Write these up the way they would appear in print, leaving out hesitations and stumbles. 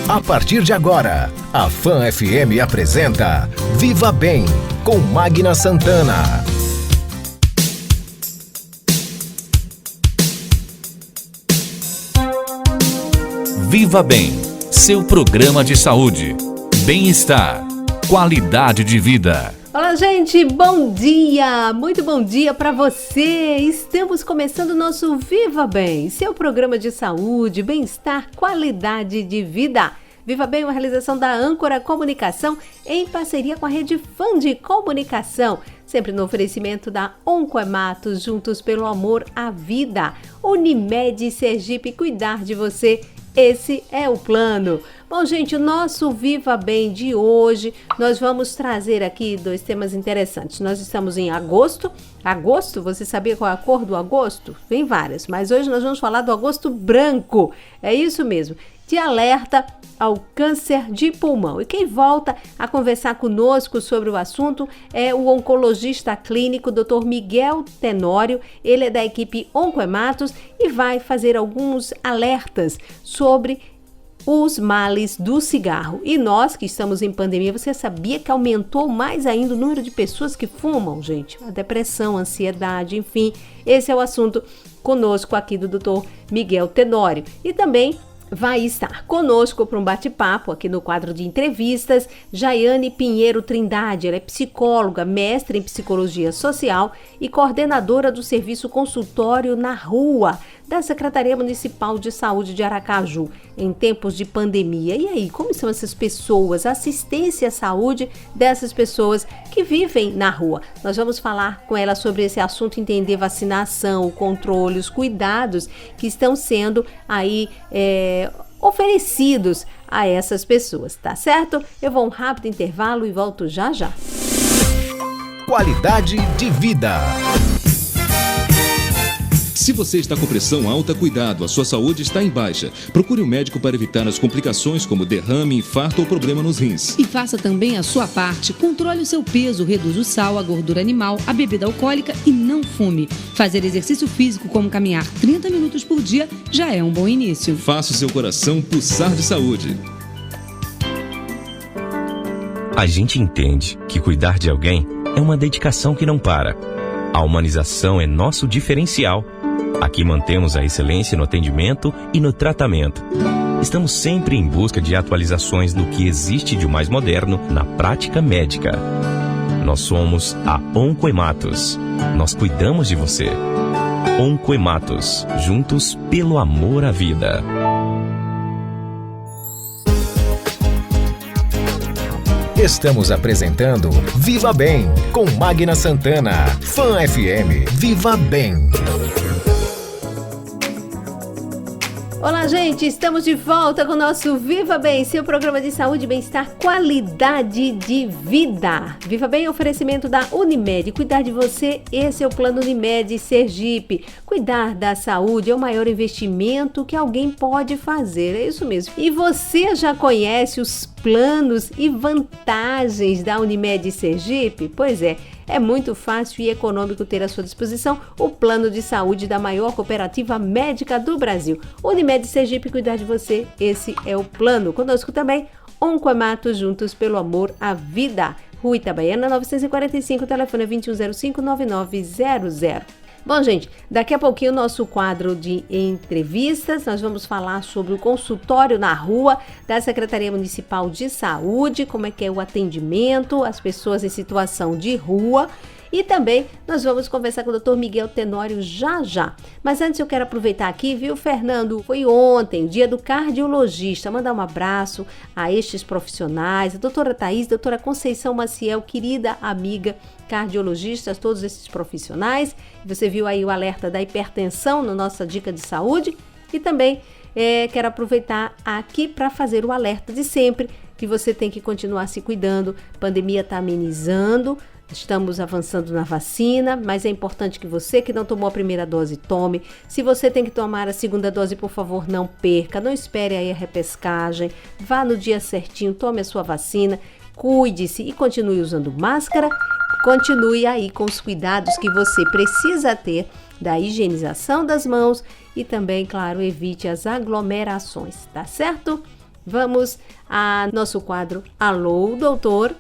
A partir de agora, a Fan FM apresenta Viva Bem, com Magna Santana. Viva Bem, seu programa de saúde, bem-estar, qualidade de vida. Olá, gente, bom dia, muito bom dia para você. Estamos começando o nosso Viva Bem, seu programa de saúde, bem-estar, qualidade de vida. Viva Bem é uma realização da Âncora Comunicação em parceria com a Rede Fã de Comunicação, sempre no oferecimento da Oncoematos, juntos pelo amor à vida. Unimed Sergipe, cuidar de você, esse é o plano. Bom, gente, o nosso Viva Bem de hoje, nós vamos trazer aqui dois temas interessantes. Nós estamos em agosto. Agosto, você sabia qual é a cor do agosto? Vem várias, mas hoje nós vamos falar do agosto branco. É isso mesmo, de alerta ao câncer de pulmão. E quem volta a conversar conosco sobre o assunto é o oncologista clínico Dr. Miguel Tenório. Ele é da equipe Oncoematos e vai fazer alguns alertas sobre os males do cigarro. E nós que estamos em pandemia, você sabia que aumentou mais ainda o número de pessoas que fumam, gente? A depressão, a ansiedade, enfim. Esse é o assunto conosco aqui do Dr. Miguel Tenório. E também vai estar conosco para um bate-papo aqui no quadro de entrevistas, Jaiane Pinheiro Trindade. Ela é psicóloga, mestre em psicologia social e coordenadora do serviço consultório na rua da Secretaria Municipal de Saúde de Aracaju, em tempos de pandemia. E aí, como são essas pessoas, a assistência à saúde dessas pessoas que vivem na rua? Nós vamos falar com ela sobre esse assunto, entender vacinação, o controle, os cuidados que estão sendo aí oferecidos a essas pessoas, tá certo? Eu vou a um rápido intervalo e volto já já. Qualidade de vida. Se você está com pressão alta, cuidado, a sua saúde está em baixa. Procure um médico para evitar as complicações como derrame, infarto ou problema nos rins. E faça também a sua parte. Controle o seu peso, reduza o sal, a gordura animal, a bebida alcoólica e não fume. Fazer exercício físico como caminhar 30 minutos por dia já é um bom início. Faça o seu coração pulsar de saúde. A gente entende que cuidar de alguém é uma dedicação que não para. A humanização é nosso diferencial. Aqui mantemos a excelência no atendimento e no tratamento. Estamos sempre em busca de atualizações no que existe de mais moderno na prática médica. Nós somos a Oncoematos. Nós cuidamos de você. Oncoematos, juntos pelo amor à vida. Estamos apresentando Viva Bem, com Magna Santana. Fan FM, Viva Bem. Olá, gente, estamos de volta com o nosso Viva Bem, seu programa de saúde, bem-estar, qualidade de vida. Viva Bem, oferecimento da Unimed. Cuidar de você, esse é o plano Unimed Sergipe. Cuidar da saúde é o maior investimento que alguém pode fazer, é isso mesmo. E você já conhece os planos e vantagens da Unimed Sergipe? Pois é muito fácil e econômico ter à sua disposição o plano de saúde da maior cooperativa médica do Brasil. Unimed Sergipe, cuidar de você, esse é o plano. Conosco também, Oncoematos, juntos pelo amor à vida. Rua Itabaiana, 945, telefone 2105-9900. Bom, gente, daqui a pouquinho o nosso quadro de entrevistas, nós vamos falar sobre o consultório na rua da Secretaria Municipal de Saúde, como é que é o atendimento às pessoas em situação de rua. E também nós vamos conversar com o Dr. Miguel Tenório já. Mas antes eu quero aproveitar aqui, viu, Fernando? Foi ontem, dia do cardiologista. Mandar um abraço a estes profissionais, a doutora Thaís, a doutora Conceição Maciel, querida amiga cardiologista, todos esses profissionais. Você viu aí o alerta da hipertensão na nossa dica de saúde. E também quero aproveitar aqui para fazer o alerta de sempre, que você tem que continuar se cuidando. A pandemia está amenizando. Estamos avançando na vacina, mas é importante que você que não tomou a primeira dose tome. Se você tem que tomar a segunda dose, por favor, não perca. Não espere aí a repescagem. Vá no dia certinho, tome a sua vacina, cuide-se e continue usando máscara. Continue aí com os cuidados que você precisa ter da higienização das mãos e também, claro, evite as aglomerações, tá certo? Vamos a nosso quadro Alô, Doutor.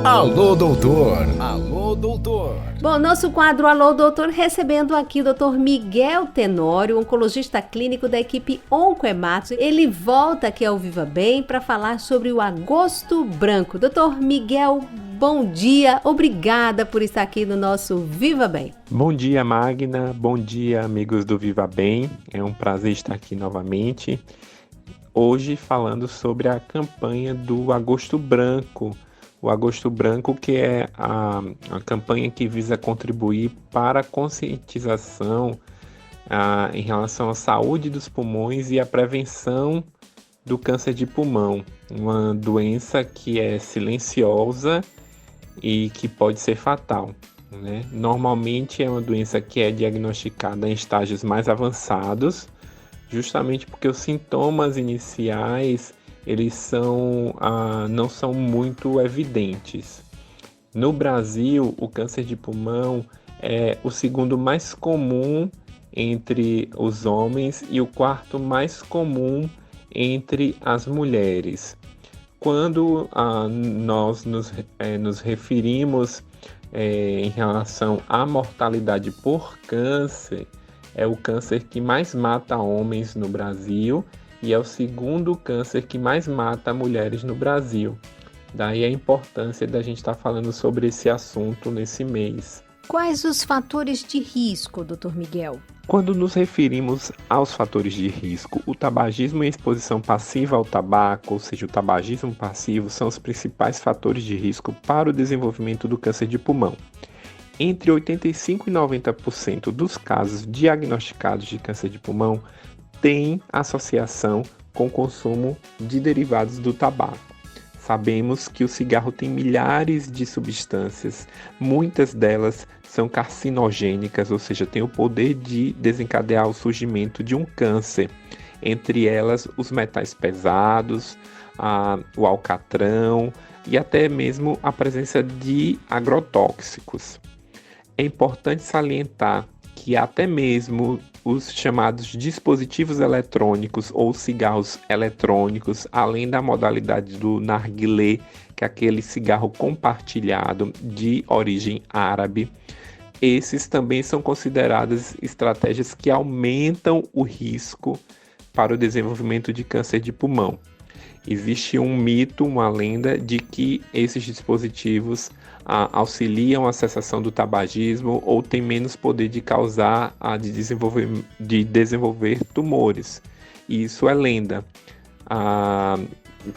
Alô, doutor! Alô, doutor! Bom, nosso quadro Alô, Doutor, recebendo aqui o Dr. Miguel Tenório, oncologista clínico da equipe Oncohematose. Ele volta aqui ao Viva Bem para falar sobre o agosto branco. Dr. Miguel, bom dia, obrigada por estar aqui no nosso Viva Bem. Bom dia, Magna, bom dia, amigos do Viva Bem. É um prazer estar aqui novamente. Hoje falando sobre a campanha do Agosto Branco. O Agosto Branco, que é a campanha que visa contribuir para a conscientização em relação à saúde dos pulmões e a prevenção do câncer de pulmão, uma doença que é silenciosa e que pode ser fatal, né? Normalmente é uma doença que é diagnosticada em estágios mais avançados, justamente porque os sintomas iniciais eles não são muito evidentes. No Brasil, o câncer de pulmão é o segundo mais comum entre os homens e o quarto mais comum entre as mulheres. Quando nós nos referimos em relação à mortalidade por câncer, é o câncer que mais mata homens no Brasil e é o segundo câncer que mais mata mulheres no Brasil. Daí a importância da gente estar falando sobre esse assunto nesse mês. Quais os fatores de risco, Dr. Miguel? Quando nos referimos aos fatores de risco, o tabagismo e a exposição passiva ao tabaco, ou seja, o tabagismo passivo, são os principais fatores de risco para o desenvolvimento do câncer de pulmão. Entre 85% e 90% dos casos diagnosticados de câncer de pulmão tem associação com o consumo de derivados do tabaco. Sabemos que o cigarro tem milhares de substâncias, muitas delas são carcinogênicas, ou seja, têm o poder de desencadear o surgimento de um câncer. Entre elas, os metais pesados, o alcatrão e até mesmo a presença de agrotóxicos. É importante salientar que até mesmo os chamados dispositivos eletrônicos ou cigarros eletrônicos, além da modalidade do narguilé, que é aquele cigarro compartilhado de origem árabe, esses também são consideradas estratégias que aumentam o risco para o desenvolvimento de câncer de pulmão. Existe um mito, uma lenda de que esses dispositivos auxiliam a cessação do tabagismo ou têm menos poder de causar, de desenvolver tumores. E isso é lenda.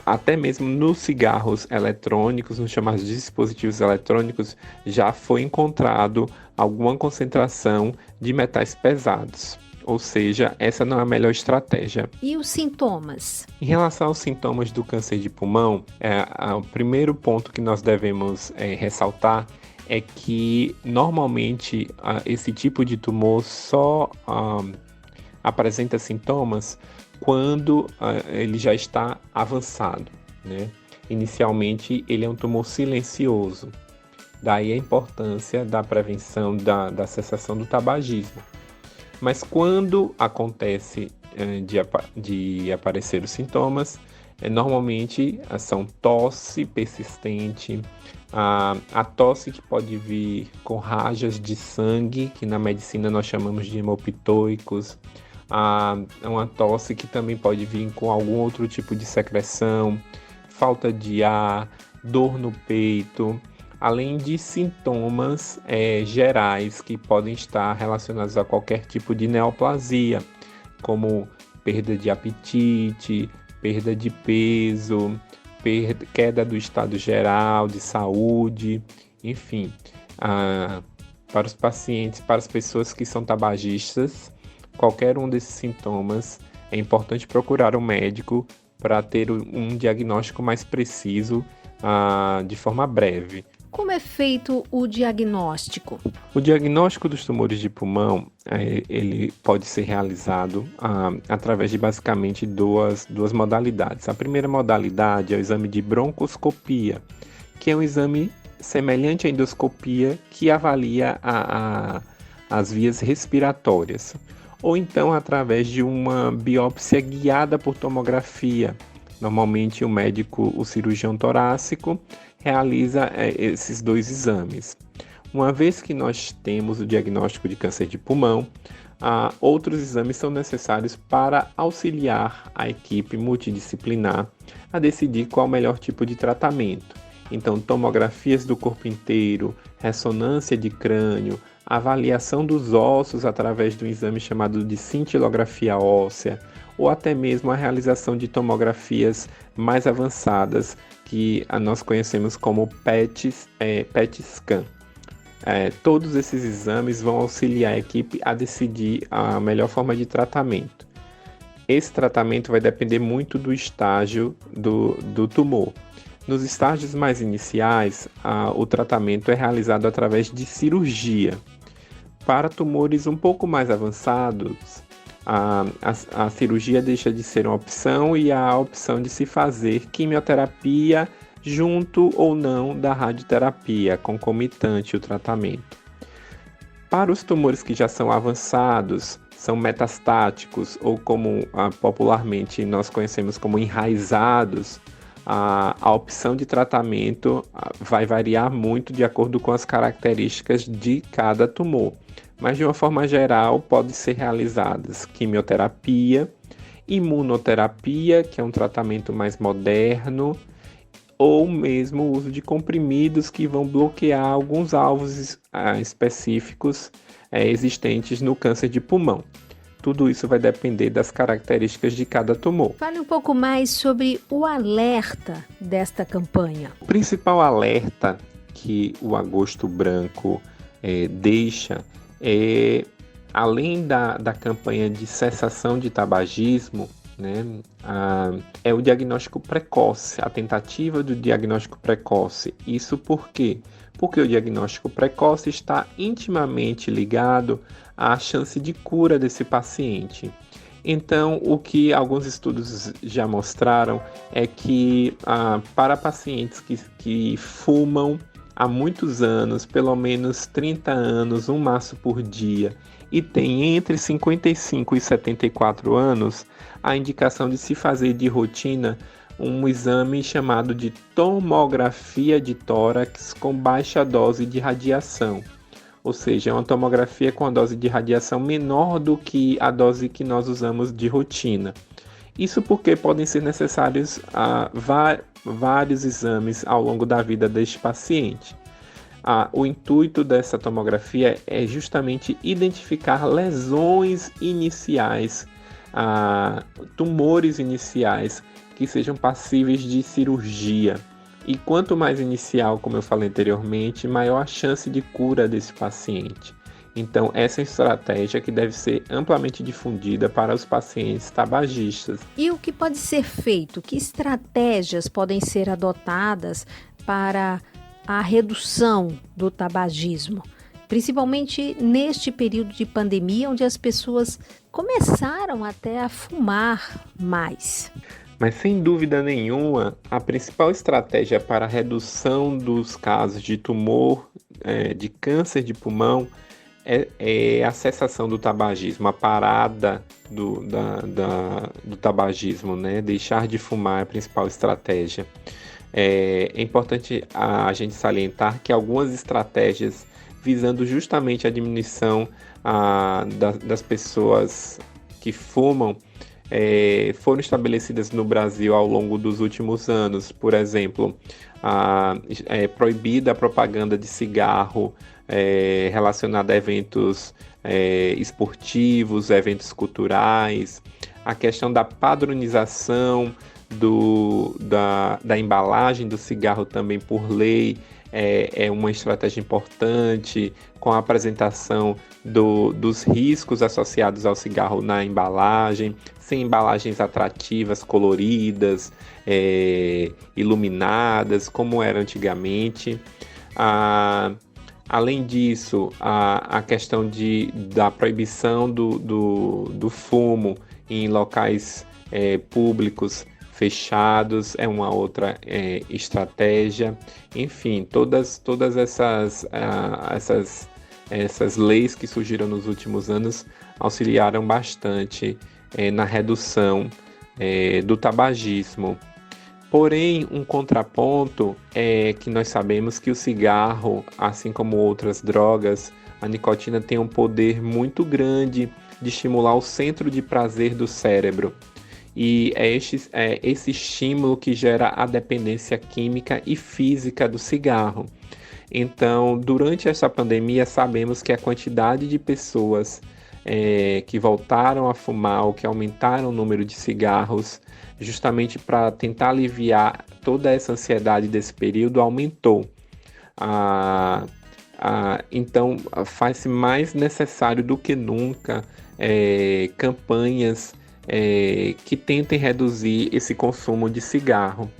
Até mesmo nos cigarros eletrônicos, nos chamados dispositivos eletrônicos, já foi encontrado alguma concentração de metais pesados. Ou seja, essa não é a melhor estratégia. E os sintomas? Em relação aos sintomas do câncer de pulmão, o primeiro ponto que nós devemos ressaltar é que normalmente esse tipo de tumor só apresenta sintomas quando ele já está avançado, né? Inicialmente ele é um tumor silencioso, daí a importância da prevenção da cessação do tabagismo. Mas quando acontece de aparecer os sintomas, normalmente são tosse persistente, a tosse que pode vir com rajas de sangue, que na medicina nós chamamos de hemopitoicos, uma tosse que também pode vir com algum outro tipo de secreção, falta de ar, dor no peito, além de sintomas gerais que podem estar relacionados a qualquer tipo de neoplasia, como perda de apetite, perda de peso, queda do estado geral de saúde, enfim. Para os pacientes, para as pessoas que são tabagistas, qualquer um desses sintomas é importante procurar um médico para ter um diagnóstico mais preciso de forma breve. Como é feito o diagnóstico? O diagnóstico dos tumores de pulmão, ele pode ser realizado através de basicamente duas modalidades. A primeira modalidade é o exame de broncoscopia, que é um exame semelhante à endoscopia que avalia as vias respiratórias. ou então através de uma biópsia guiada por tomografia. Normalmente o cirurgião torácico, realiza esses 2 exames. Uma vez que nós temos o diagnóstico de câncer de pulmão, outros exames são necessários para auxiliar a equipe multidisciplinar a decidir qual o melhor tipo de tratamento. Então, tomografias do corpo inteiro, ressonância de crânio, avaliação dos ossos através de um exame chamado de cintilografia óssea, ou até mesmo a realização de tomografias mais avançadas, que nós conhecemos como PET scan. Todos esses exames vão auxiliar a equipe a decidir a melhor forma de tratamento. Esse tratamento vai depender muito do estágio do tumor. Nos estágios mais iniciais, o tratamento é realizado através de cirurgia. Para tumores um pouco mais avançados, a cirurgia deixa de ser uma opção e há a opção de se fazer quimioterapia junto ou não da radioterapia, concomitante o tratamento. Para os tumores que já são avançados, são metastáticos ou como popularmente nós conhecemos como enraizados, a opção de tratamento vai variar muito de acordo com as características de cada tumor. Mas de uma forma geral, pode ser realizadas quimioterapia, imunoterapia, que é um tratamento mais moderno, ou mesmo o uso de comprimidos que vão bloquear alguns alvos específicos existentes no câncer de pulmão. Tudo isso vai depender das características de cada tumor. Fale um pouco mais sobre o alerta desta campanha. O principal alerta que o Agosto Branco deixa além da campanha de cessação de tabagismo, né, é o diagnóstico precoce, a tentativa do diagnóstico precoce. Isso por quê? Porque o diagnóstico precoce está intimamente ligado à chance de cura desse paciente. Então, o que alguns estudos já mostraram é que para pacientes que fumam há muitos anos, pelo menos 30 anos, um maço por dia, e tem entre 55 e 74 anos, a indicação de se fazer de rotina um exame chamado de tomografia de tórax com baixa dose de radiação. Ou seja, é uma tomografia com a dose de radiação menor do que a dose que nós usamos de rotina. Isso porque podem ser necessários vários exames ao longo da vida deste paciente. O intuito dessa tomografia é justamente identificar lesões iniciais, tumores iniciais que sejam passíveis de cirurgia. E quanto mais inicial, como eu falei anteriormente, maior a chance de cura desse paciente. Então, essa é a estratégia que deve ser amplamente difundida para os pacientes tabagistas. E o que pode ser feito? Que estratégias podem ser adotadas para a redução do tabagismo? Principalmente neste período de pandemia, onde as pessoas começaram até a fumar mais. Mas sem dúvida nenhuma, a principal estratégia para a redução dos casos de tumor, de câncer de pulmão, é a cessação do tabagismo, a parada do tabagismo, né? Deixar de fumar é a principal estratégia. É importante a gente salientar que algumas estratégias visando justamente a diminuição das pessoas que fumam foram estabelecidas no Brasil ao longo dos últimos anos. Por exemplo, proibida a propaganda de cigarro relacionada a eventos esportivos, eventos culturais, a questão da padronização da embalagem do cigarro também por lei é uma estratégia importante, com a apresentação dos riscos associados ao cigarro na embalagem, sem embalagens atrativas, coloridas, iluminadas, como era antigamente. Além disso, a questão da proibição do fumo em locais públicos fechados é uma outra estratégia. Enfim, todas essas essas leis que surgiram nos últimos anos auxiliaram bastante na redução do tabagismo. Porém, um contraponto é que nós sabemos que o cigarro, assim como outras drogas, a nicotina tem um poder muito grande de estimular o centro de prazer do cérebro. E é esse estímulo que gera a dependência química e física do cigarro. Então, durante essa pandemia, sabemos que a quantidade de pessoas que voltaram a fumar ou que aumentaram o número de cigarros, justamente para tentar aliviar toda essa ansiedade desse período, aumentou. Então, faz-se mais necessário do que nunca campanhas que tentem reduzir esse consumo de cigarro.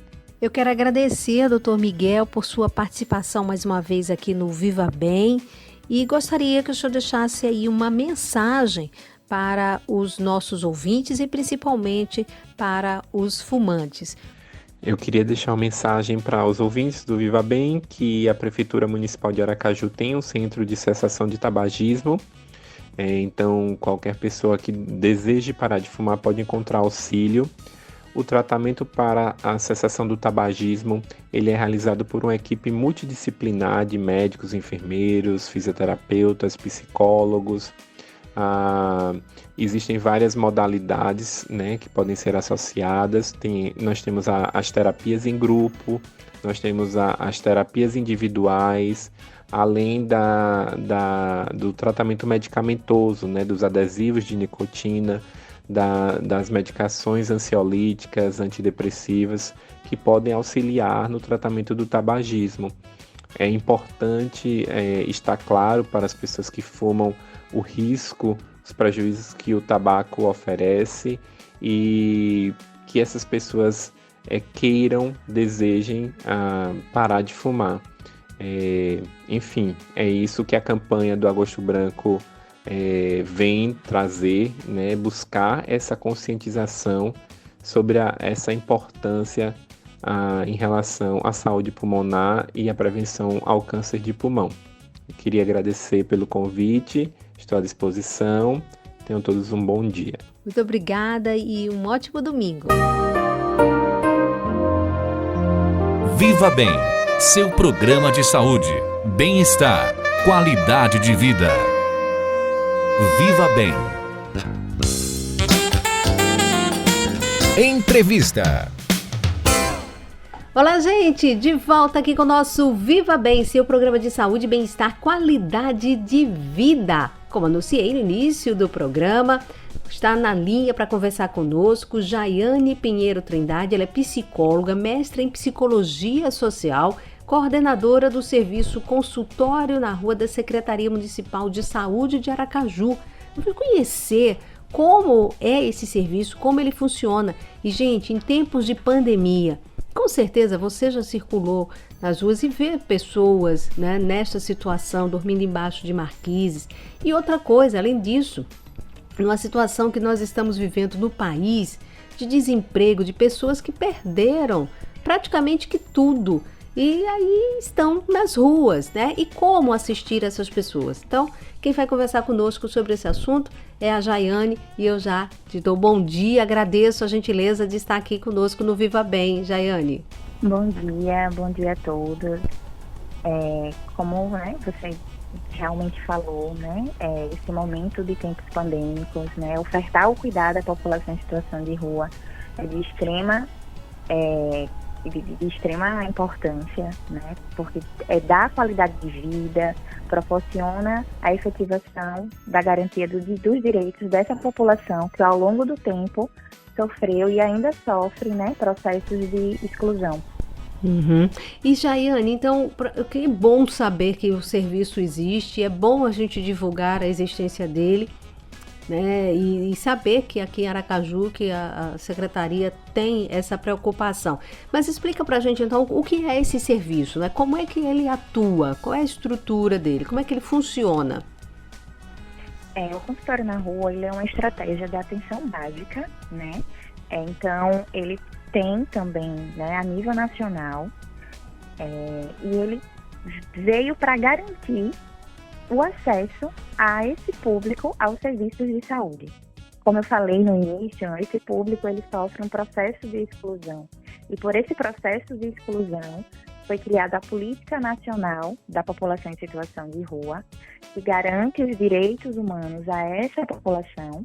Eu quero agradecer ao Dr. Miguel por sua participação mais uma vez aqui no Viva Bem e gostaria que o senhor deixasse aí uma mensagem para os nossos ouvintes e principalmente para os fumantes. Eu queria deixar uma mensagem para os ouvintes do Viva Bem que a Prefeitura Municipal de Aracaju tem um centro de cessação de tabagismo. Então, qualquer pessoa que deseje parar de fumar pode encontrar auxílio. O tratamento para a cessação do tabagismo ele é realizado por uma equipe multidisciplinar de médicos, enfermeiros, fisioterapeutas, psicólogos. Existem várias modalidades, né, que podem ser associadas. Nós temos as terapias em grupo, nós temos as terapias individuais, além do tratamento medicamentoso, né, dos adesivos de nicotina, das medicações ansiolíticas, antidepressivas, que podem auxiliar no tratamento do tabagismo. É importante estar claro para as pessoas que fumam o risco, os prejuízos que o tabaco oferece e que essas pessoas desejem parar de fumar. Enfim, é isso que a campanha do Agosto Branco vem trazer, né, buscar essa conscientização sobre essa importância em relação à saúde pulmonar e à prevenção ao câncer de pulmão. Eu queria agradecer pelo convite, estou à disposição, tenham todos um bom dia. Muito obrigada e um ótimo domingo. Viva Bem, seu programa de saúde, bem-estar, qualidade de vida. Viva Bem. Entrevista. Olá, gente! De volta aqui com o nosso Viva Bem, seu programa de saúde, bem-estar, qualidade de vida. Como anunciei no início do programa, está na linha para conversar conosco Jaiane Pinheiro Trindade. Ela é psicóloga, mestra em psicologia social, coordenadora do serviço consultório na rua da Secretaria Municipal de Saúde de Aracaju. Eu fui conhecer como é esse serviço, como ele funciona. E, gente, em tempos de pandemia, com certeza você já circulou nas ruas e vê pessoas, né, nesta situação, dormindo embaixo de marquises. E outra coisa, além disso, numa situação que nós estamos vivendo no país, de desemprego, de pessoas que perderam praticamente que tudo. E aí estão nas ruas, né? E como assistir essas pessoas? Então, quem vai conversar conosco sobre esse assunto é a Jaiane e eu já te dou bom dia, agradeço a gentileza de estar aqui conosco no Viva Bem, Jaiane. Bom dia a todos. Como você realmente falou, né? Esse momento de tempos pandêmicos, né? Ofertar o cuidado à população em situação de rua é de extrema importância, né? Porque dá qualidade de vida, proporciona a efetivação da garantia dos direitos dessa população que ao longo do tempo sofreu e ainda sofre, né, processos de exclusão. Uhum. E Jaiane, então, que é bom saber que o serviço existe, é bom a gente divulgar a existência dele, né, e saber que aqui em Aracaju que a Secretaria tem essa preocupação. Mas explica pra gente então o que é esse serviço, né? Como é que ele atua, qual é a estrutura dele, como é que ele funciona? O consultório na rua ele é uma estratégia de atenção básica, né? Então ele tem também, né, a nível nacional, e ele veio para garantir o acesso a esse público aos serviços de saúde. Como eu falei no início, esse público ele sofre um processo de exclusão. E por esse processo de exclusão, foi criada a Política Nacional da População em Situação de Rua, que garante os direitos humanos a essa população.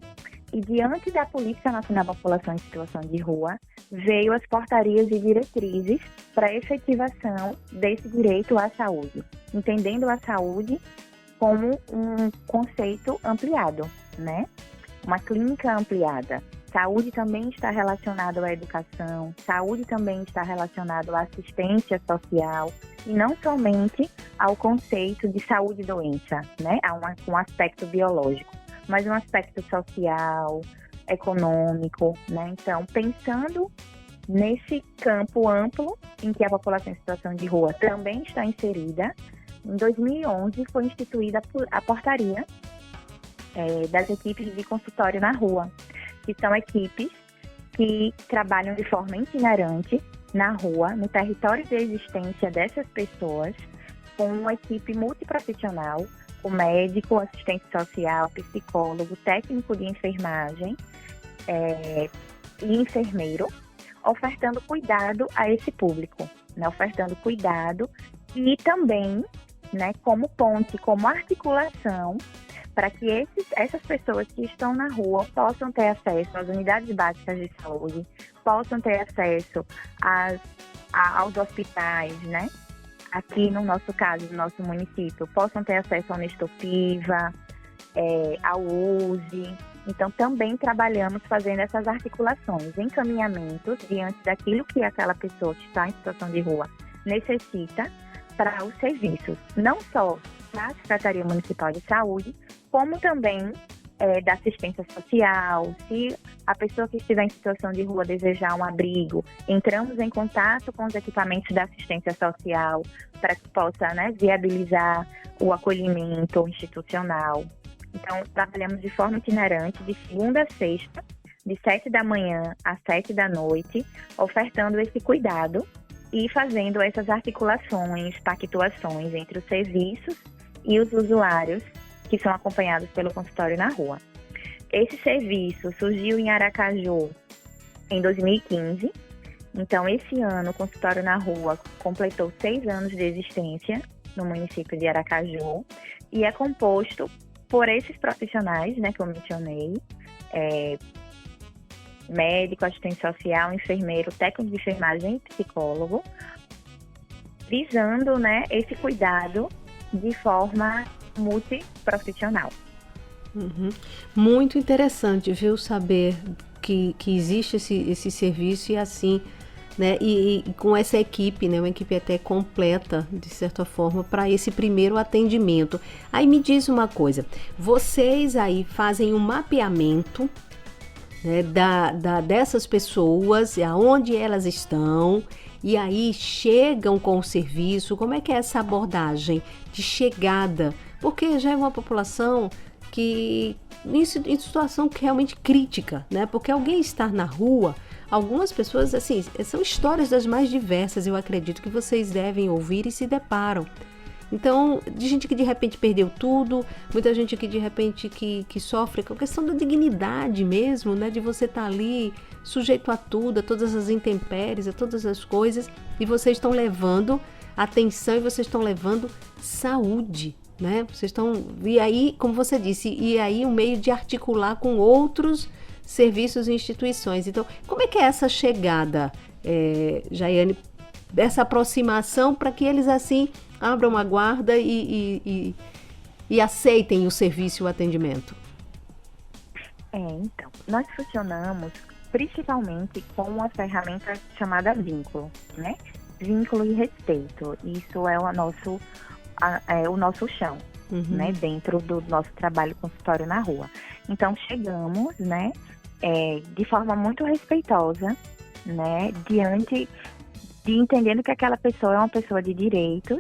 E diante da Política Nacional da População em Situação de Rua, veio as portarias e diretrizes para a efetivação desse direito à saúde, entendendo a saúde como um conceito ampliado, né? Uma clínica ampliada. Saúde também está relacionado à educação, saúde também está relacionado à assistência social e não somente ao conceito de saúde e doença, né? A um aspecto biológico, mas um aspecto social, econômico, né? Então, pensando nesse campo amplo em que a população em situação de rua também está inserida, em 2011 foi instituída a portaria das equipes de consultório na rua, que são equipes que trabalham de forma itinerante na rua, no território de existência dessas pessoas, com uma equipe multiprofissional, com médico, assistente social, psicólogo, técnico de enfermagem e enfermeiro, ofertando cuidado a esse público, né? Ofertando cuidado e também, né, como ponte, como articulação, para que essas pessoas que estão na rua possam ter acesso às unidades básicas de saúde, possam ter acesso aos hospitais, né? Aqui no nosso caso, no nosso município, possam ter acesso ao Nestor Piva, ao USE. Então, também trabalhamos fazendo essas articulações, encaminhamentos diante daquilo que aquela pessoa que está em situação de rua necessita para os serviços, não só da Secretaria Municipal de Saúde, como também da assistência social. Se a pessoa que estiver em situação de rua desejar um abrigo, entramos em contato com os equipamentos da assistência social para que possa, né, viabilizar o acolhimento institucional. Então, trabalhamos de forma itinerante, de segunda a sexta, de 7 da manhã às 7 da noite, ofertando esse cuidado e fazendo essas articulações, pactuações entre os serviços e os usuários que são acompanhados pelo consultório na rua. Esse serviço surgiu em Aracaju em 2015. Então, esse ano, o consultório na rua completou 6 anos de existência no município de Aracaju e é composto por esses profissionais, né, que eu mencionei, médico, assistente social, enfermeiro, técnico de enfermagem e psicólogo, visando, né, esse cuidado de forma multiprofissional. Uhum. Muito interessante, viu, saber que existe esse serviço e assim, né, e com essa equipe, né, uma equipe até completa, de certa forma, para esse primeiro atendimento. Aí me diz uma coisa, vocês aí fazem um mapeamento, né, dessas pessoas, aonde elas estão, e aí chegam com o serviço. Como é que é essa abordagem de chegada? Porque já é uma população que em situação realmente crítica, né? Porque alguém estar na rua, algumas pessoas, assim, são histórias das mais diversas, eu acredito que vocês devem ouvir e se deparam. Então, de gente que de repente perdeu tudo, muita gente que de repente que sofre com a questão da dignidade mesmo, né? De você estar ali sujeito a tudo, a todas as intempéries, a todas as coisas, e vocês estão levando atenção e vocês estão levando saúde, né? Vocês estão, e aí, como você disse, e aí um meio de articular com outros serviços e instituições. Então, como é que é essa chegada, Jaiane, dessa aproximação para que eles assim abram a guarda e aceitem o serviço e o atendimento? Então, nós funcionamos principalmente com uma ferramenta chamada vínculo, né? Vínculo e respeito. Isso é o nosso chão, né? Dentro do nosso trabalho consultório na rua. Então, chegamos, né? De forma muito respeitosa, né? Diante de entendendo que aquela pessoa é uma pessoa de direitos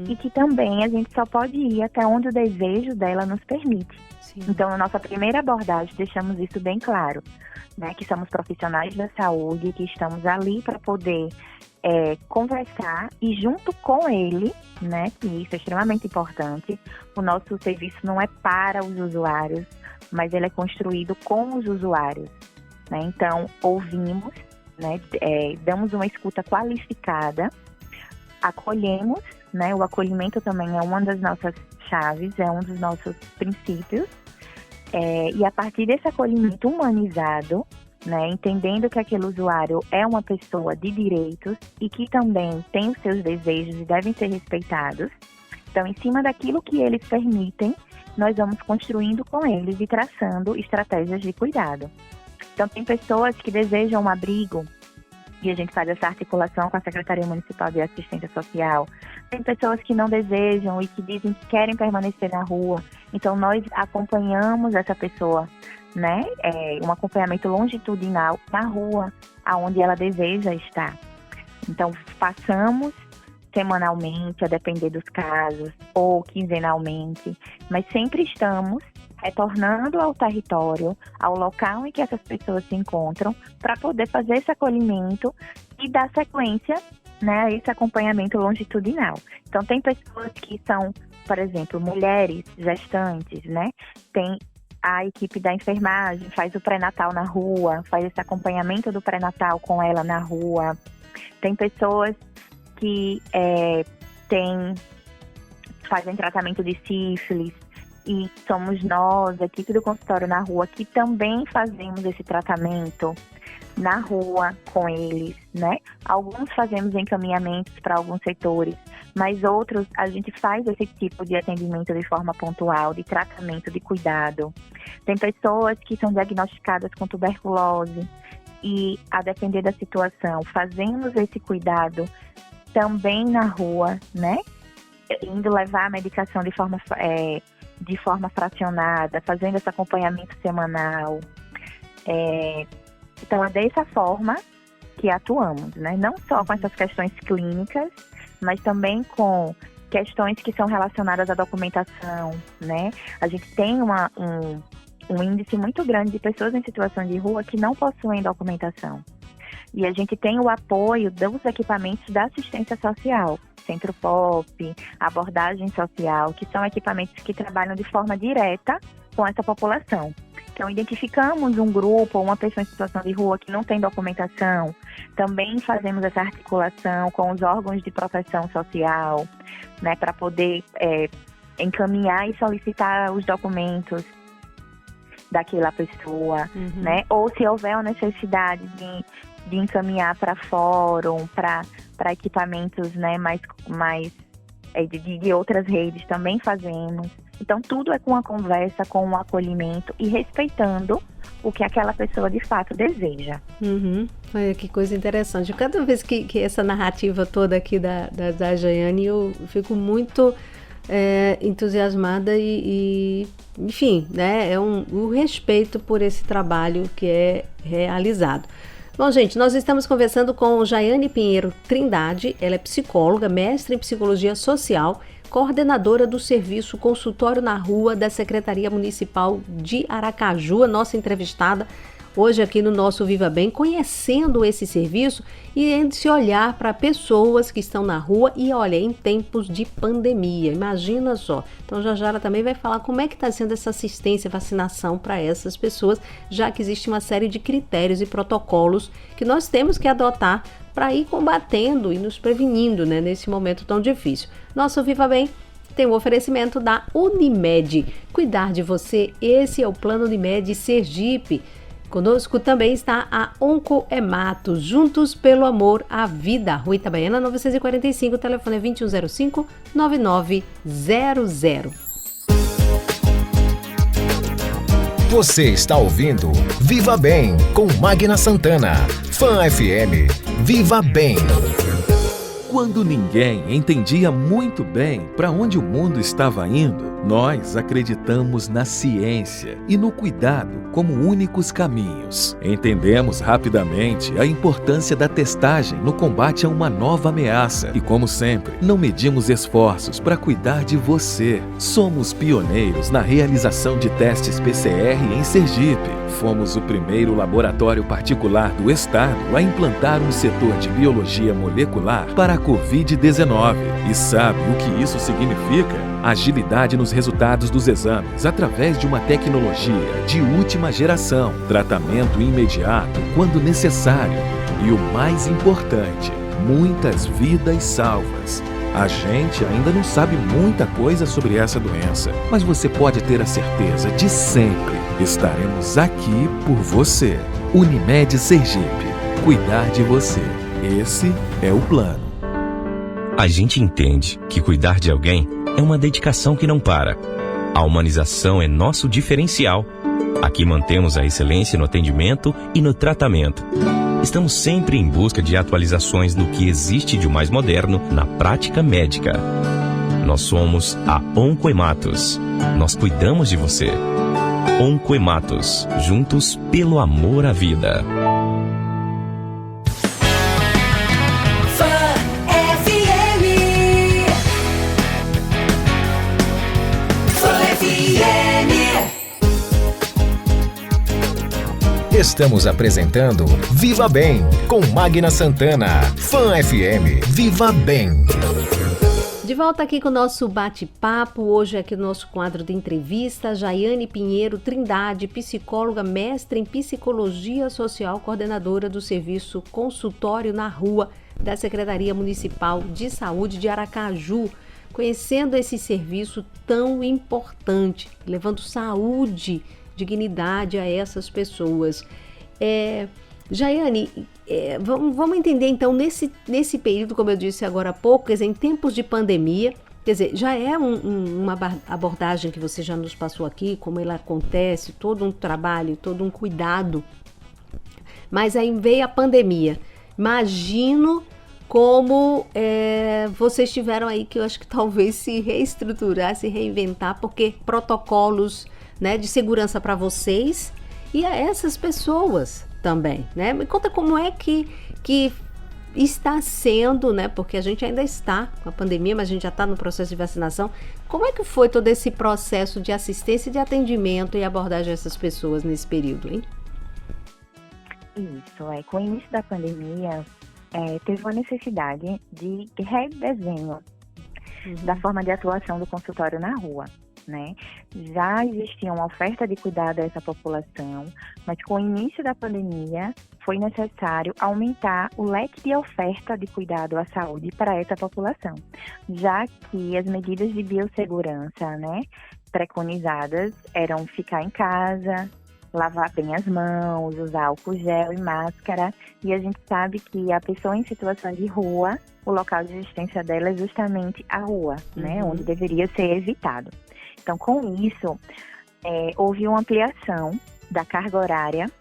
e que também a gente só pode ir até onde o desejo dela nos permite. Sim. Então, na nossa primeira abordagem, deixamos isso bem claro, né? Que somos profissionais da saúde, que estamos ali para poder conversar e junto com ele, né? Que isso é extremamente importante. O nosso serviço não é para os usuários, mas ele é construído com os usuários, né? Então, ouvimos, né, damos uma escuta qualificada, acolhemos, né, o acolhimento também é uma das nossas chaves, é um dos nossos princípios, e a partir desse acolhimento humanizado, né, entendendo que aquele usuário é uma pessoa de direitos e que também tem os seus desejos e devem ser respeitados, então em cima daquilo que eles permitem, nós vamos construindo com eles e traçando estratégias de cuidado. Então, tem pessoas que desejam um abrigo e a gente faz essa articulação com a Secretaria Municipal de Assistência Social. Tem pessoas que não desejam e que dizem que querem permanecer na rua. Então, nós acompanhamos essa pessoa, né? Um acompanhamento longitudinal na rua, aonde ela deseja estar. Então, passamos semanalmente, a depender dos casos, ou quinzenalmente, mas sempre estamos retornando ao território, ao local em que essas pessoas se encontram, para poder fazer esse acolhimento e dar sequência, né, a esse acompanhamento longitudinal. Então, tem pessoas que são, por exemplo, mulheres gestantes, né? Tem a equipe da enfermagem, faz o pré-natal na rua, faz esse acompanhamento do pré-natal com ela na rua. Tem pessoas que fazem tratamento de sífilis, e somos nós, a equipe do consultório na rua, que também fazemos esse tratamento na rua com eles, né? Alguns fazemos encaminhamentos para alguns setores, mas outros a gente faz esse tipo de atendimento de forma pontual, de tratamento, de cuidado. Tem pessoas que são diagnosticadas com tuberculose e, a depender da situação, fazemos esse cuidado também na rua, né? Indo levar a medicação de forma fracionada, fazendo esse acompanhamento semanal. Então, é dessa forma que atuamos, né? Não só com essas questões clínicas, mas também com questões que são relacionadas à documentação, né? A gente tem um índice muito grande de pessoas em situação de rua que não possuem documentação. E a gente tem o apoio dos equipamentos da assistência social, Centro POP, abordagem social, que são equipamentos que trabalham de forma direta com essa população. Então, identificamos um grupo ou uma pessoa em situação de rua que não tem documentação, também fazemos essa articulação com os órgãos de proteção social, né, para poder encaminhar e solicitar os documentos daquela pessoa, né? Ou se houver uma necessidade de encaminhar para fórum, para equipamentos, né, mais de outras redes, também fazemos. Então, tudo é com a conversa, com o acolhimento e respeitando o que aquela pessoa de fato deseja. Olha que coisa interessante. Cada vez que essa narrativa toda aqui da Jaiane, eu fico muito entusiasmada e enfim, né, o respeito por esse trabalho que é realizado. Bom, gente, nós estamos conversando com Jaiane Pinheiro Trindade. Ela é psicóloga, mestre em psicologia social, coordenadora do serviço Consultório na Rua da Secretaria Municipal de Aracaju, a nossa entrevistada hoje aqui no nosso Viva Bem, conhecendo esse serviço e esse olhar para pessoas que estão na rua e, olha, em tempos de pandemia, imagina só. Então, já ela também vai falar como é que está sendo essa assistência, vacinação para essas pessoas, já que existe uma série de critérios e protocolos que nós temos que adotar para ir combatendo e nos prevenindo, né, nesse momento tão difícil. Nosso Viva Bem tem o oferecimento da Unimed. Cuidar de você, esse é o Plano Unimed Sergipe. Conosco também está a Oncohemato, juntos pelo amor à vida. Rua Itabaiana 945, telefone é 2105-9900. Você está ouvindo Viva Bem com Magna Santana. Fã FM. Viva Bem. Quando ninguém entendia muito bem para onde o mundo estava indo, Nós acreditamos na ciência e no cuidado como únicos caminhos. Entendemos rapidamente a importância da testagem no combate a uma nova ameaça e, como sempre, não medimos esforços para cuidar de você. Somos pioneiros na realização de testes PCR em Sergipe. Fomos o primeiro laboratório particular do estado a implantar um setor de biologia molecular para a Covid-19. E sabe o que isso significa? Agilidade nos resultados dos exames através de uma tecnologia de última geração, tratamento imediato quando necessário e, o mais importante, muitas vidas salvas. A gente ainda não sabe muita coisa sobre essa doença, mas você pode ter a certeza de sempre estaremos aqui por você. Unimed Sergipe. Cuidar de você. Esse é o plano. A gente entende que cuidar de alguém é uma dedicação que não para. A humanização é nosso diferencial. Aqui mantemos a excelência no atendimento e no tratamento. Estamos sempre em busca de atualizações do que existe de mais moderno na prática médica. Nós somos a Oncohematos. Nós cuidamos de você. Oncohematos. Juntos pelo amor à vida. Estamos apresentando Viva Bem, com Magna Santana. Fã FM, Viva Bem. De volta aqui com o nosso bate-papo, hoje aqui no nosso quadro de entrevista, Jaiane Pinheiro Trindade, psicóloga, mestre em Psicologia Social, coordenadora do serviço Consultório na Rua da Secretaria Municipal de Saúde de Aracaju, conhecendo esse serviço tão importante, levando saúde, dignidade a essas pessoas. Jaiane, vamos entender então, nesse período, como eu disse agora há pouco, quer dizer, em tempos de pandemia, quer dizer, já é uma abordagem que você já nos passou aqui, como ela acontece, todo um trabalho, todo um cuidado, mas aí veio a pandemia. Imagino como vocês tiveram aí que eu acho que talvez se reestruturar, se reinventar, porque protocolos, né, de segurança para vocês e a essas pessoas também, né? Me conta como é que está sendo, né? Porque a gente ainda está com a pandemia, mas a gente já está no processo de vacinação. Como é que foi todo esse processo de assistência, de atendimento e abordagem a essas pessoas nesse período, hein? Isso, com o início da pandemia, teve uma necessidade de redesenho da forma de atuação do consultório na rua, né? Já existia uma oferta de cuidado a essa população, mas com o início da pandemia foi necessário aumentar o leque de oferta de cuidado à saúde para essa população, já que as medidas de biossegurança, né, preconizadas eram ficar em casa, lavar bem as mãos, usar álcool gel e máscara, e a gente sabe que a pessoa em situação de rua, o local de existência dela é justamente a rua, né, onde deveria ser evitado. Então, com isso, houve uma ampliação da carga horária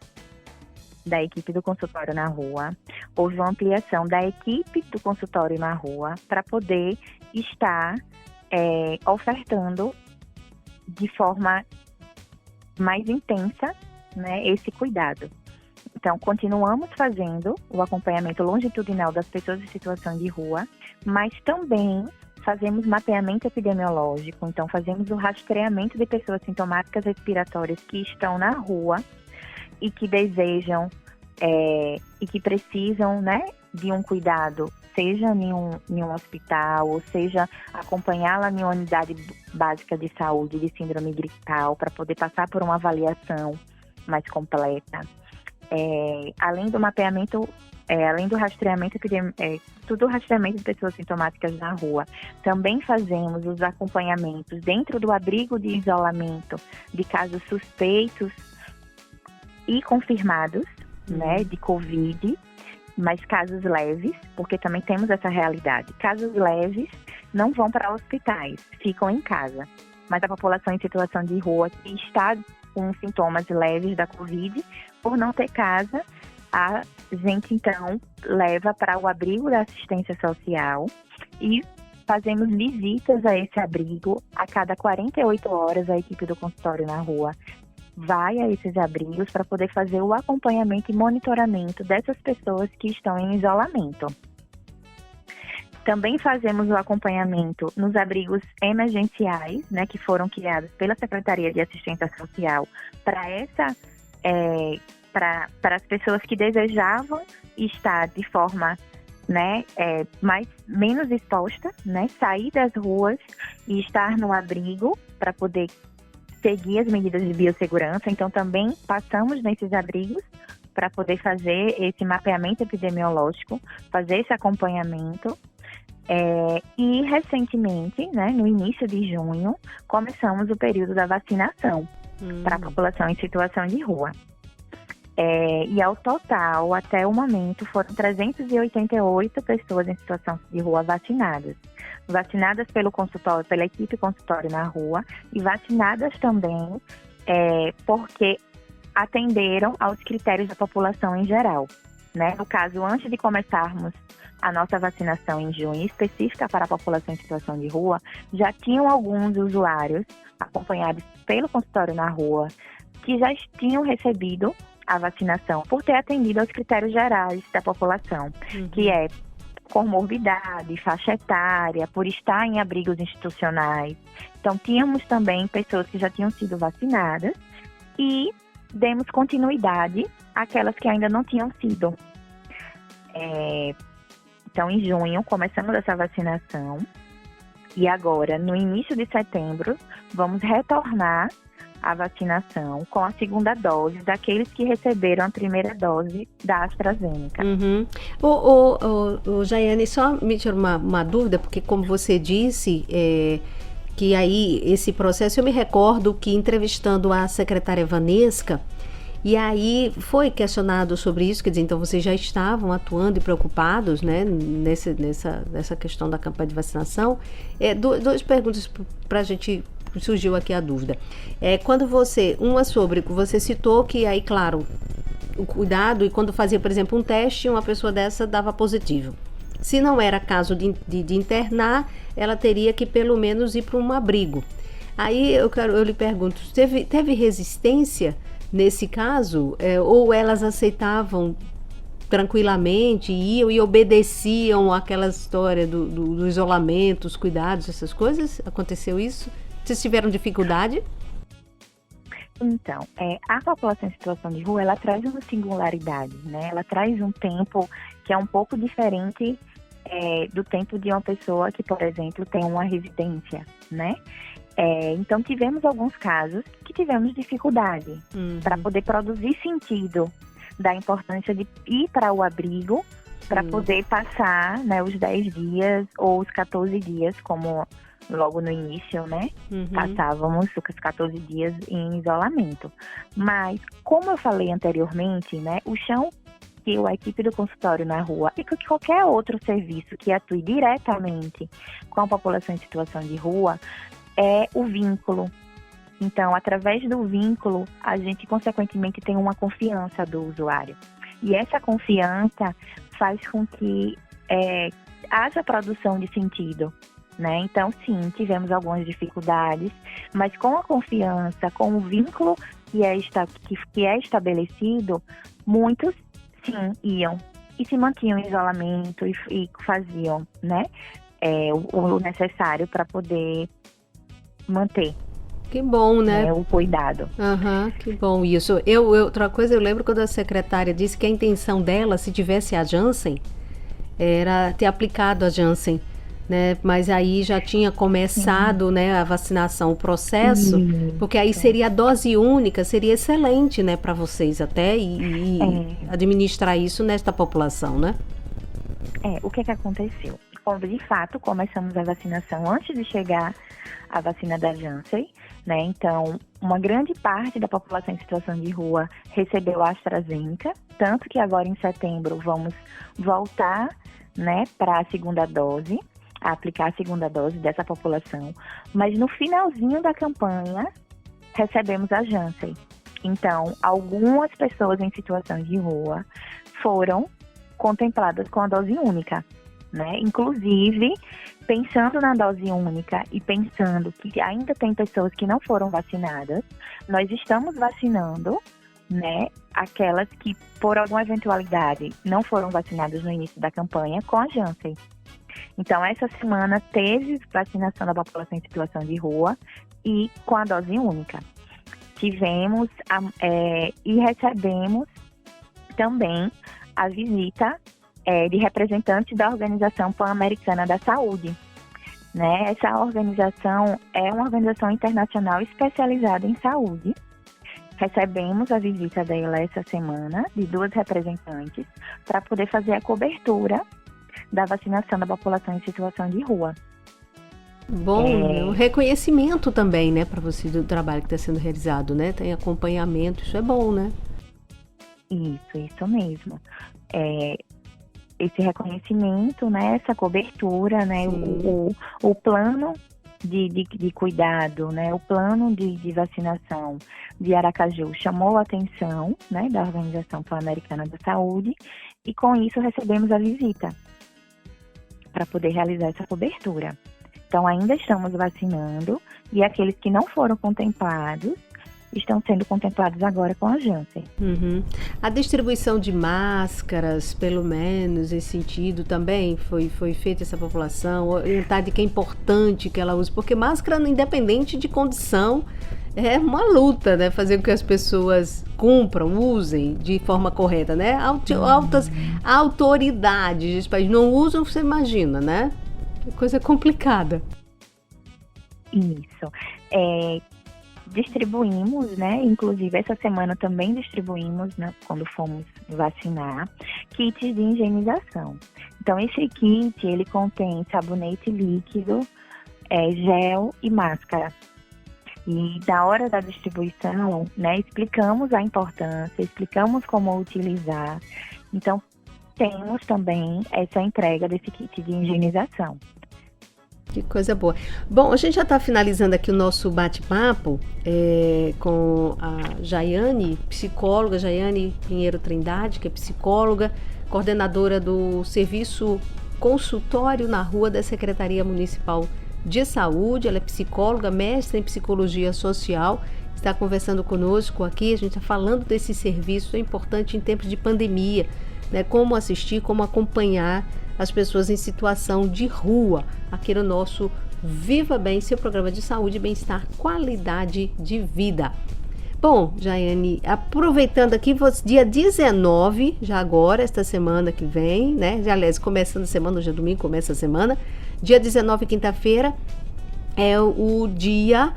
da equipe do consultório na rua, houve uma ampliação da equipe do consultório na rua para poder estar ofertando de forma mais intensa, né, esse cuidado. Então, continuamos fazendo o acompanhamento longitudinal das pessoas em situação de rua, mas também fazemos mapeamento epidemiológico, então fazemos o rastreamento de pessoas sintomáticas respiratórias que estão na rua e que desejam e que precisam, né, de um cuidado, seja em um hospital, ou seja, acompanhá-la em uma unidade básica de saúde de síndrome gripal, para poder passar por uma avaliação mais completa. Além do mapeamento, além do rastreamento, tudo o rastreamento de pessoas sintomáticas na rua, também fazemos os acompanhamentos dentro do abrigo de isolamento de casos suspeitos e confirmados, né, de Covid, mas casos leves, porque também temos essa realidade. Casos leves não vão para hospitais, ficam em casa. Mas a população em situação de rua que está com sintomas leves da Covid, por não ter casa, a gente então leva para o abrigo da assistência social e fazemos visitas a esse abrigo. A cada 48 horas, a equipe do consultório na rua vai a esses abrigos para poder fazer o acompanhamento e monitoramento dessas pessoas que estão em isolamento. Também fazemos o acompanhamento nos abrigos emergenciais, né, que foram criados pela Secretaria de Assistência Social para as pessoas que desejavam estar de forma, né, menos exposta, né, sair das ruas e estar no abrigo para poder seguir as medidas de biossegurança. Então, também passamos nesses abrigos para poder fazer esse mapeamento epidemiológico, fazer esse acompanhamento. E, recentemente, né, no início de junho, começamos o período da vacinação para a população em situação de rua. E, ao total, até o momento, foram 388 pessoas em situação de rua vacinadas pelo consultório, pela equipe consultório na rua, e vacinadas também porque atenderam aos critérios da população em geral, né? No caso, antes de começarmos a nossa vacinação em junho, específica para a população em situação de rua, já tinham alguns usuários acompanhados pelo consultório na rua que já tinham recebido a vacinação por ter atendido aos critérios gerais da população, que é comorbidade, faixa etária, por estar em abrigos institucionais. Então, tínhamos também pessoas que já tinham sido vacinadas e demos continuidade àquelas que ainda não tinham sido. Então, em junho, começamos essa vacinação e agora, no início de setembro, vamos retornar a vacinação com a segunda dose daqueles que receberam a primeira dose da AstraZeneca. Jaiane, só me tira uma dúvida, porque como você disse, que aí esse processo, eu me recordo que entrevistando a secretária Vanesca, e aí foi questionado sobre isso, quer dizer, então vocês já estavam atuando e preocupados, né, nessa questão da campanha de vacinação. Duas perguntas para a gente, surgiu aqui a dúvida. Quando uma sobre, você citou que aí, claro, o cuidado, e quando fazia, por exemplo, um teste, uma pessoa dessa dava positivo. Se não era caso de internar, ela teria que pelo menos ir para um abrigo. Aí eu lhe pergunto, teve resistência nesse caso? Ou elas aceitavam tranquilamente, iam e obedeciam àquela história do isolamento, os cuidados, essas coisas? Aconteceu isso? Vocês tiveram dificuldade? Então, a população em situação de rua, ela traz uma singularidade, né? Ela traz um tempo que é um pouco diferente do tempo de uma pessoa que, por exemplo, tem uma residência, né? Então, tivemos alguns casos que tivemos dificuldade para poder produzir sentido da importância de ir para o abrigo para poder passar, né, os 10 dias ou os 14 dias, como logo no início, né? Passávamos os 14 dias em isolamento. Mas, como eu falei anteriormente, né, o chão que a equipe do consultório na rua e que qualquer outro serviço que atue diretamente com a população em situação de rua é o vínculo. Então, através do vínculo, a gente, consequentemente, tem uma confiança do usuário. E essa confiança faz com que haja produção de sentido, né? Então, sim, tivemos algumas dificuldades, mas com a confiança, com o vínculo que é estabelecido, muitos, sim, iam e se mantinham em isolamento e faziam, né, o necessário para poder manter. Que bom, né? O cuidado. Que bom isso. Outra coisa, eu lembro quando a secretária disse que a intenção dela, se tivesse a Janssen, era ter aplicado a Janssen, né? Mas aí já tinha começado, né, a vacinação, o processo, porque aí seria a dose única, seria excelente, né, para vocês até, e administrar isso nesta população, né? O que aconteceu? De fato, começamos a vacinação antes de chegar a vacina da Janssen, né? Então, uma grande parte da população em situação de rua recebeu a AstraZeneca, tanto que agora em setembro vamos voltar, né, para a segunda dose, a aplicar a segunda dose dessa população. Mas no finalzinho da campanha, recebemos a Janssen. Então, algumas pessoas em situação de rua foram contempladas com a dose única. né? Inclusive, pensando na dose única e pensando que ainda tem pessoas que não foram vacinadas, nós estamos vacinando, né, aquelas que, por alguma eventualidade, não foram vacinadas no início da campanha com a Janssen. Então, essa semana teve vacinação da população em situação de rua e com a dose única. Tivemos e recebemos também a visita de representantes da Organização Pan-Americana da Saúde. Né? Essa organização é uma organização internacional especializada em saúde. Recebemos a visita dela essa semana, de 2 representantes, para poder fazer a cobertura da vacinação da população em situação de rua. Bom, um reconhecimento também, né, para você do trabalho que está sendo realizado, né? Tem acompanhamento, isso é bom, né? Isso mesmo. Esse reconhecimento, né, essa cobertura, né, o plano de cuidado, né, o plano de vacinação de Aracaju chamou a atenção, né, da Organização Pan-Americana da Saúde, e com isso recebemos a visita para poder realizar essa cobertura. Então, ainda estamos vacinando e aqueles que não foram contemplados estão sendo contemplados agora com a Janssen. Uhum. A distribuição de máscaras, pelo menos, nesse sentido, também foi feita essa população, orientar de que é importante que ela use, porque máscara, independente de condição, é uma luta, né? Fazer com que as pessoas cumpram, usem de forma correta, né? Altas autoridades desse país não usam, você imagina, né? Coisa complicada. Isso. Distribuímos, né? Inclusive essa semana também distribuímos, né, quando fomos vacinar, kits de higienização. Então esse kit, ele contém sabonete líquido, gel e máscara. E na hora da distribuição, né, explicamos a importância, explicamos como utilizar. Então temos também essa entrega desse kit de higienização. Que coisa boa. Bom, a gente já está finalizando aqui o nosso bate-papo com a Jaiane, psicóloga, Jaiane Pinheiro Trindade, que é psicóloga, coordenadora do Serviço Consultório na Rua da Secretaria Municipal de Saúde. Ela é psicóloga, mestre em Psicologia Social, está conversando conosco aqui. A gente está falando desse serviço, é importante em tempos de pandemia, né? Como assistir, como acompanhar as pessoas em situação de rua, aqui no nosso Viva Bem, seu programa de saúde, bem-estar, qualidade de vida. Bom, Jaiane, aproveitando aqui, dia 19, já agora, esta semana que vem, né? Aliás, começando a semana, hoje é domingo, começa a semana. Dia 19, quinta-feira, é o dia,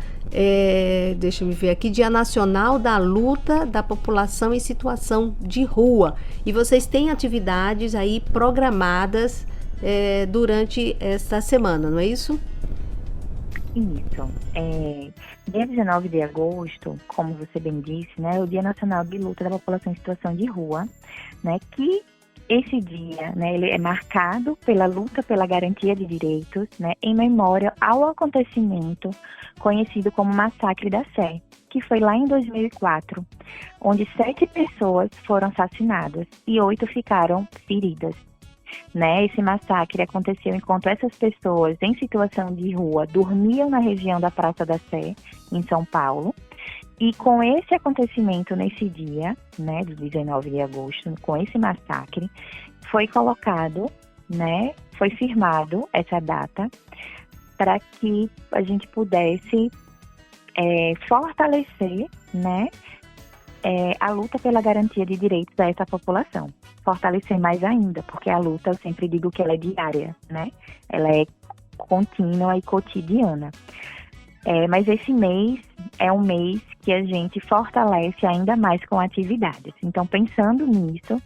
deixa eu me ver aqui, Dia Nacional da Luta da População em Situação de Rua. E vocês têm atividades aí programadas durante esta semana, não é isso? Isso. Dia 19 de agosto, como você bem disse, né, é o Dia Nacional de Luta da População em Situação de Rua, né, que esse dia, né, ele é marcado pela luta pela garantia de direitos, né, em memória ao acontecimento conhecido como Massacre da Sé, que foi lá em 2004, onde 7 pessoas foram assassinadas e 8 ficaram feridas. Né, esse massacre aconteceu enquanto essas pessoas em situação de rua dormiam na região da Praça da Sé, em São Paulo. E com esse acontecimento nesse dia, né, do 19 de agosto, com esse massacre, foi colocado, né, foi firmado essa data para que a gente pudesse fortalecer, né, a luta pela garantia de direitos dessa população. Fortalecer mais ainda, porque a luta, eu sempre digo que ela é diária, né? Ela é contínua e cotidiana. Mas esse mês é um mês que a gente fortalece ainda mais com atividades. Então, pensando nisso,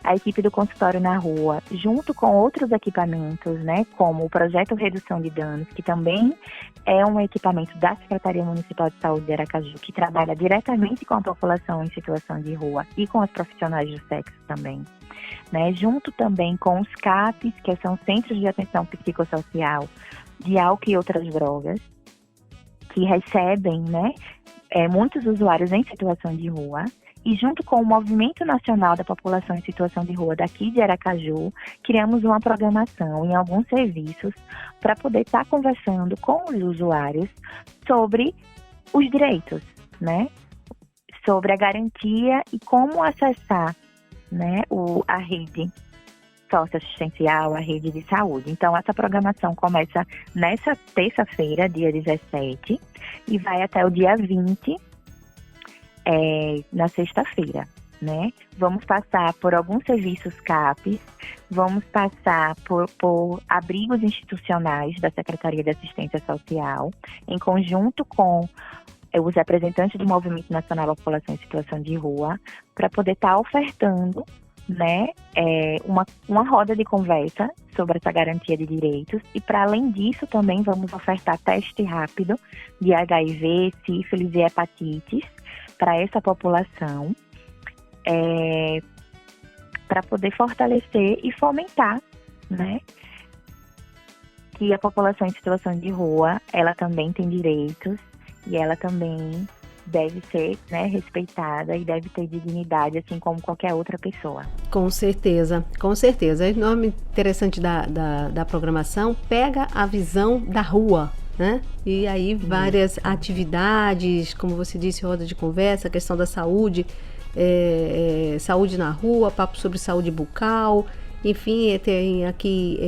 a equipe do Consultório na Rua, junto com outros equipamentos, né, como o Projeto Redução de Danos, que também é um equipamento da Secretaria Municipal de Saúde de Aracaju, que trabalha diretamente com a população em situação de rua e com os profissionais do sexo também, né, junto também com os CAPs, que são Centros de Atenção Psicossocial de Álcool e Outras Drogas, que recebem, né, muitos usuários em situação de rua, E junto com o Movimento Nacional da População em Situação de Rua daqui de Aracaju, criamos uma programação em alguns serviços para poder estar conversando com os usuários sobre os direitos, né? Sobre a garantia e como acessar, né, a rede socioassistencial, a rede de saúde. Então, essa programação começa nessa terça-feira, dia 17, e vai até o dia 20, na sexta-feira, né? Vamos passar por alguns serviços CAPES, vamos passar por abrigos institucionais da Secretaria de Assistência Social, em conjunto com os representantes do Movimento Nacional da População em Situação de Rua, para poder estar ofertando, né, uma roda de conversa sobre essa garantia de direitos. E, para além disso, também vamos ofertar teste rápido de HIV, sífilis e hepatites para essa população, para poder fortalecer e fomentar, né, que a população em situação de rua, ela também tem direitos e ela também deve ser, né, respeitada e deve ter dignidade, assim como qualquer outra pessoa. Com certeza, com certeza. O nome interessante da programação pega a visão da rua, né? E aí várias atividades, como você disse, roda de conversa, questão da saúde, saúde na rua, papo sobre saúde bucal, enfim, tem aqui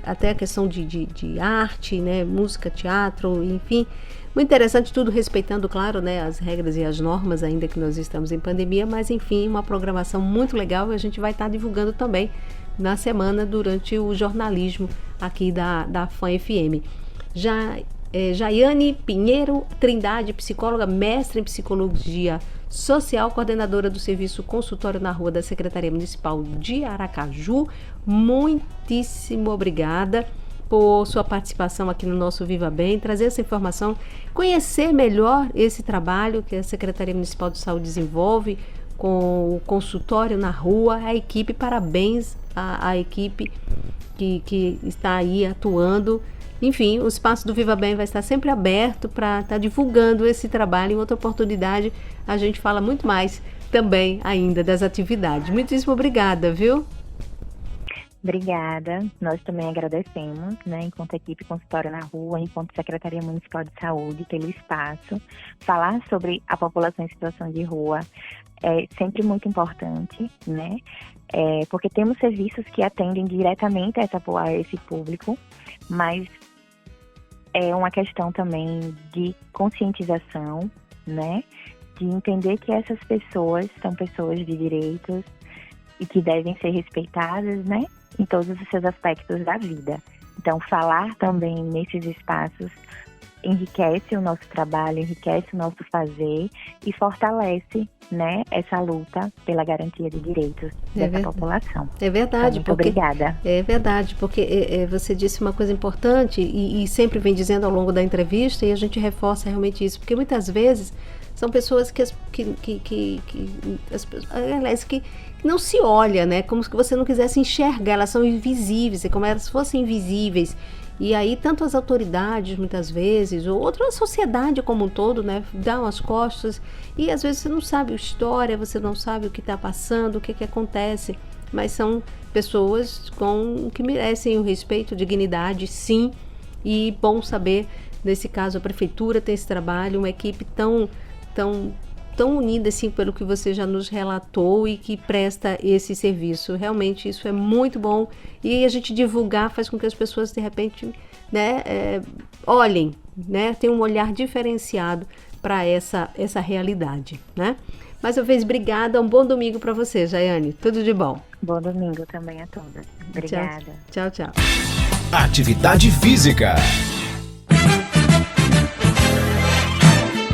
até a questão de arte, né? Música, teatro, enfim. Muito interessante, tudo respeitando, claro, né, as regras e as normas, ainda que nós estamos em pandemia, mas enfim, uma programação muito legal e a gente vai estar divulgando também na semana durante o jornalismo aqui da FAN FM. Jaiane Pinheiro Trindade, psicóloga, mestre em psicologia social, coordenadora do serviço consultório na rua da Secretaria Municipal de Aracaju, muitíssimo obrigada por sua participação aqui no nosso Viva Bem, trazer essa informação, conhecer melhor esse trabalho que a Secretaria Municipal de Saúde desenvolve com o consultório na rua, a equipe, parabéns à equipe que está aí atuando. Enfim, o espaço do Viva Bem vai estar sempre aberto para estar divulgando esse trabalho. Em outra oportunidade, a gente fala muito mais também ainda das atividades. Muitíssimo obrigada, viu? Obrigada, nós também agradecemos, né, enquanto equipe consultório na rua, enquanto Secretaria Municipal de Saúde, pelo espaço. Falar sobre a população em situação de rua é sempre muito importante, né, porque temos serviços que atendem diretamente a esse público, mas é uma questão também de conscientização, né, de entender que essas pessoas são pessoas de direitos e que devem ser respeitadas, né, em todos os seus aspectos da vida. Então, falar também nesses espaços enriquece o nosso trabalho, enriquece o nosso fazer e fortalece, né, essa luta pela garantia de direitos dessa população. É verdade. Então, muito obrigada. É verdade, porque você disse uma coisa importante e sempre vem dizendo ao longo da entrevista, e a gente reforça realmente isso, porque muitas vezes são pessoas que não se olha, né? Como se você não quisesse enxergar, elas são invisíveis, é como se elas fossem invisíveis. E aí, tanto as autoridades, muitas vezes, ou outra sociedade como um todo, né, dão as costas, e às vezes você não sabe a história, você não sabe o que está passando, o que acontece, mas são pessoas que merecem o respeito, dignidade, sim, e bom saber, nesse caso, a Prefeitura tem esse trabalho, uma equipe tão unida, assim, pelo que você já nos relatou e que presta esse serviço. Realmente isso é muito bom e a gente divulgar faz com que as pessoas, de repente, né, olhem, né, tenham um olhar diferenciado para essa realidade, né? Mais uma vez, obrigada, um bom domingo para você, Jaiane, tudo de bom. Bom domingo também a todas. Obrigada. Tchau, tchau. Atividade física.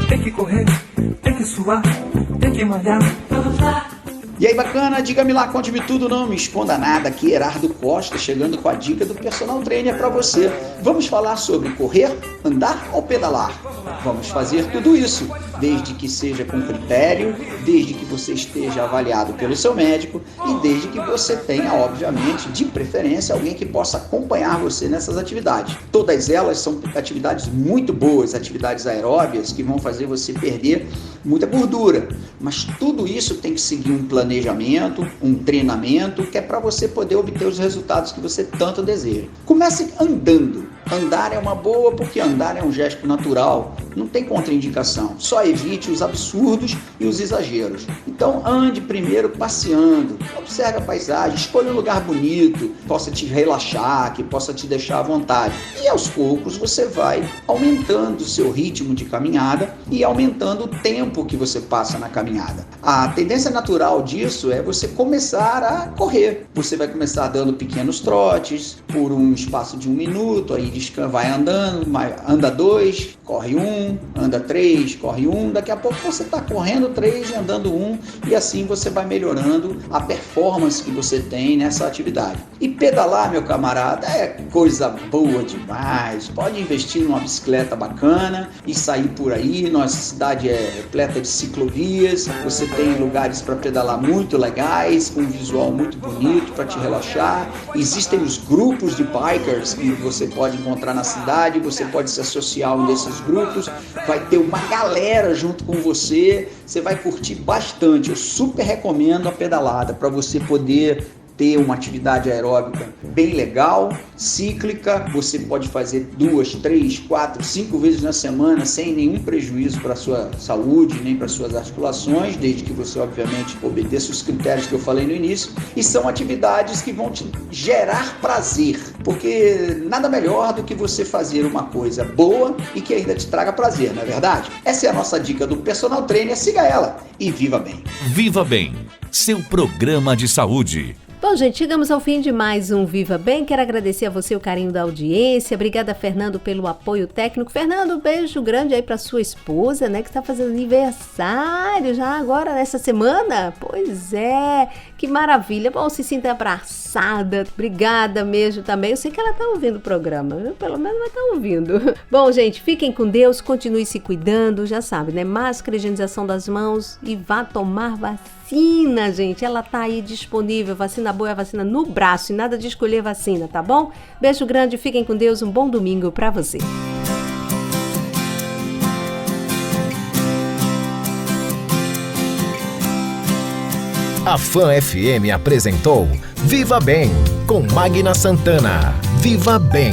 Tem que correr, tem que suar, tem que malhar. E aí, bacana? Diga-me lá, conte-me tudo, não me esconda nada. Aqui, Herardo Costa, chegando com a dica do personal trainer para você. Vamos falar sobre correr, andar ou pedalar? Vamos fazer tudo isso desde que seja com critério, desde que você esteja avaliado pelo seu médico e desde que você tenha, obviamente, de preferência, alguém que possa acompanhar você nessas atividades. Todas elas são atividades muito boas, atividades aeróbias que vão fazer você perder muita gordura, mas tudo isso tem que seguir um planejamento, um treinamento, que é para você poder obter os resultados que você tanto deseja. Comece andando. Andar é uma boa porque andar é um gesto natural, não tem contraindicação, só evite os absurdos e os exageros. Então ande primeiro passeando, observe a paisagem, escolha um lugar bonito, que possa te relaxar, que possa te deixar à vontade. E aos poucos você vai aumentando o seu ritmo de caminhada e aumentando o tempo que você passa na caminhada. A tendência natural disso é você começar a correr. Você vai começar dando pequenos trotes por um espaço de 1 minuto, aí vai andando, anda 2, corre 1, anda 3, corre 1, daqui a pouco você está correndo 3 e andando 1, e assim você vai melhorando a performance que você tem nessa atividade. E pedalar, meu camarada, é coisa boa demais, pode investir numa bicicleta bacana e sair por aí. Nossa cidade é repleta de ciclovias, você tem lugares para pedalar muito legais, com um visual muito bonito para te relaxar. Existem os grupos de bikers que você pode encontrar na cidade, você pode se associar a um desses grupos, vai ter uma galera junto com você, você vai curtir bastante. Eu super recomendo a pedalada para você poder ter uma atividade aeróbica bem legal, cíclica. Você pode fazer 2, 3, 4, 5 vezes na semana sem nenhum prejuízo para a sua saúde, nem para as suas articulações, desde que você, obviamente, obedeça os critérios que eu falei no início. E são atividades que vão te gerar prazer, porque nada melhor do que você fazer uma coisa boa e que ainda te traga prazer, não é verdade? Essa é a nossa dica do Personal Trainer, siga ela e viva bem. Viva Bem, seu programa de saúde. Bom, gente, chegamos ao fim de mais um Viva Bem. Quero agradecer a você o carinho da audiência. Obrigada, Fernando, pelo apoio técnico. Fernando, um beijo grande aí para sua esposa, né, que está fazendo aniversário já agora nessa semana. Pois é, que maravilha. Bom, se sinta abraçada. Obrigada mesmo também. Eu sei que ela está ouvindo o programa, viu? Pelo menos vai estar ouvindo. Bom, gente, fiquem com Deus, continue se cuidando, já sabe, né? Máscara, higienização das mãos e vá tomar vacina, gente. Ela tá aí disponível. Vacina boa é a vacina no braço e nada de escolher vacina, tá bom? Beijo grande, fiquem com Deus. Um bom domingo pra você. A Fã FM apresentou Viva Bem com Magna Santana. Viva Bem.